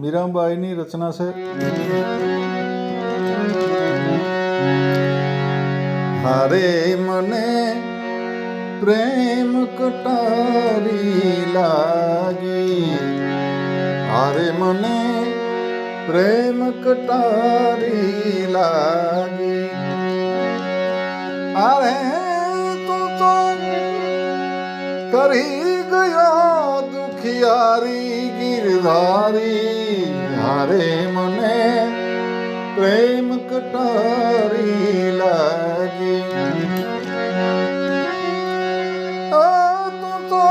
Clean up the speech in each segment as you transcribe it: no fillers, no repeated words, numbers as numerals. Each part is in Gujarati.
મીરાબાઈની રચના છે. હારે મને પ્રેમ કટારી લાગી, હારે મને પ્રેમ કટારી લાગી. અરે તું તો કરી ગયો દુખિયારી ગિરધારી, હારે મને પ્રેમ કટારી લાગી. તું તો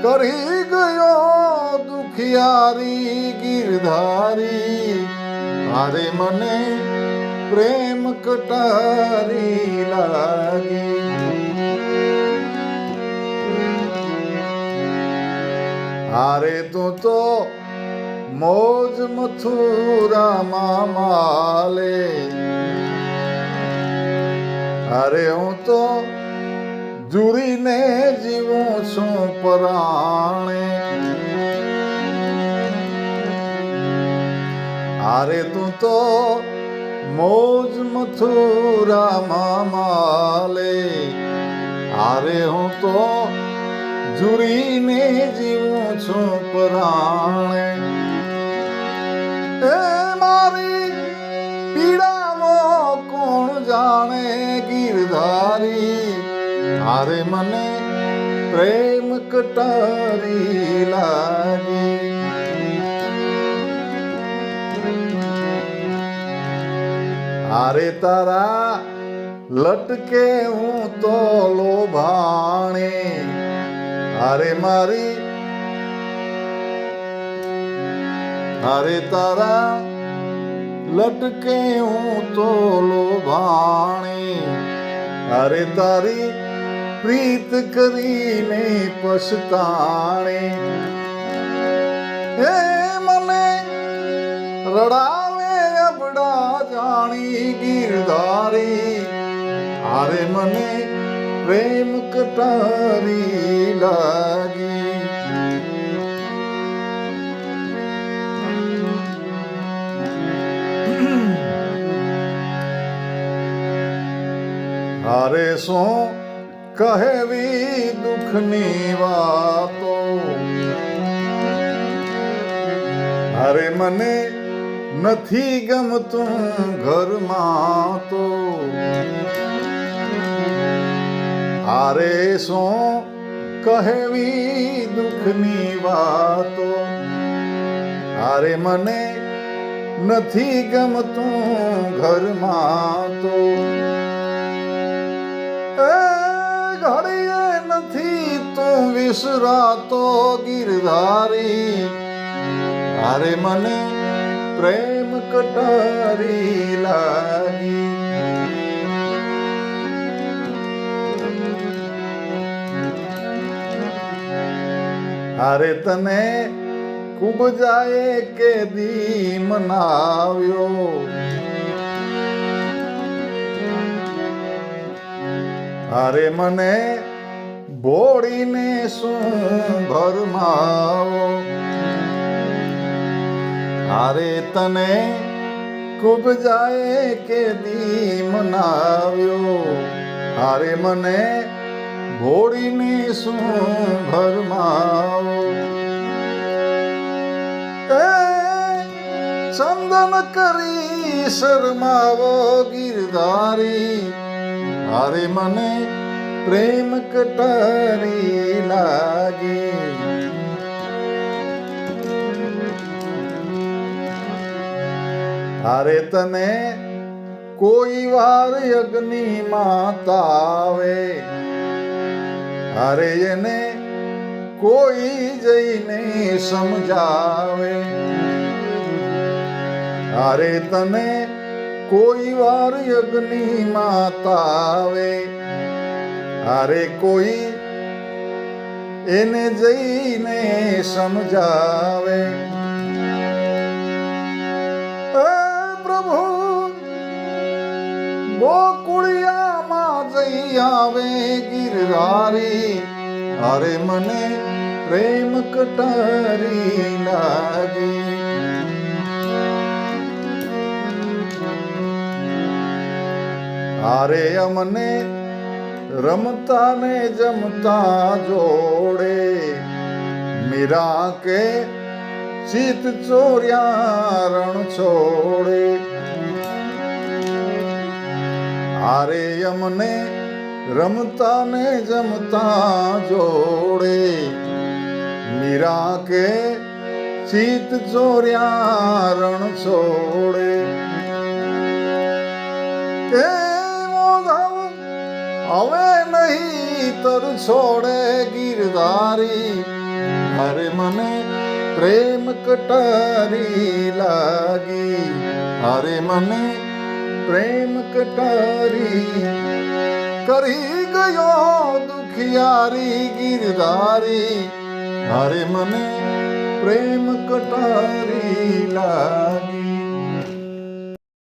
કરી ગયો દુખિયારી ગિરધારી, હારે મને પ્રેમ કટારી લાગી. હારે તું તો મોજ મથુરામાં માલે, હારે હું તો જુરીને જીવું છું પરાણે. હારે તું તો મોજ મથુરામાં માલે, હારે હું તો જુરીને જીવું છું પરાણે. એ મારી પીડાનો કોણ જાણે ગિરધારી, હારે મને પ્રેમ કટારી લાગી. હારે તારા લટકે હું તો લોભાણે, હારે મારી હારે તારા લટકે હું તો લોભાણે, હારે તારી પ્રીત કરીને પછતાણે. હે મને રડાવે અબડા જાણી ગિરધારી, હારે મને પ્રેમ કટારી લાગી. હારે શું કહેવી દુઃખની વાતો, હારે મને નથી ગમતું ઘરમાં તો. હારે શું કહેવી દુઃખની વાતો, હારે મને નથી ગમતું ઘરમાં તો. ઘડીએ નથી તું વિસરાતો ગિરધારી, હારે મને પ્રેમ કટારી લાગી. હારે તને ખૂબ જાય કે દી મનાવ્યો, હારે મને બોડીને શું ભરમાવો. હારે તને ખૂબ જાય કે દી મનાવ્યો, હારે મને ભોળીને શું ભરમાવો. ચંદન કરી શરમાવો ગિરધારી, હારે મને પ્રેમ કટારી લાગી. હારે તને કોઈ વાર અગ્નિ માતા આવે, હારે એને કોઈ જઈને સમજાવે. હારે તને કોઈ વાર અગ્નિ માતા આવે, હારે કોઈ એને જઈને સમજાવે. પ્રભુ ગોકુળિયામાં જઈ આવે ગિરધારી, અરે મને પ્રેમ કટારી લાગી. અરે અમને રમતા ને જમતા જોડે, મીરા કે ચિત ચોર્યા રણ છોડે. અરે અમને રમતા ને જમતા જોડે, મીરા કે ચિત ચોર્યા રણ છોડે. એ મોધાવ હવે નહીં તર છોડે ગિરધારી, અરે મને પ્રેમ કટારી લાગી. અરે મને પ્રેમ કટારી કરી ગયો દુખિયારી ગિરધારી, અરે મને પ્રેમ કટારી લાગી.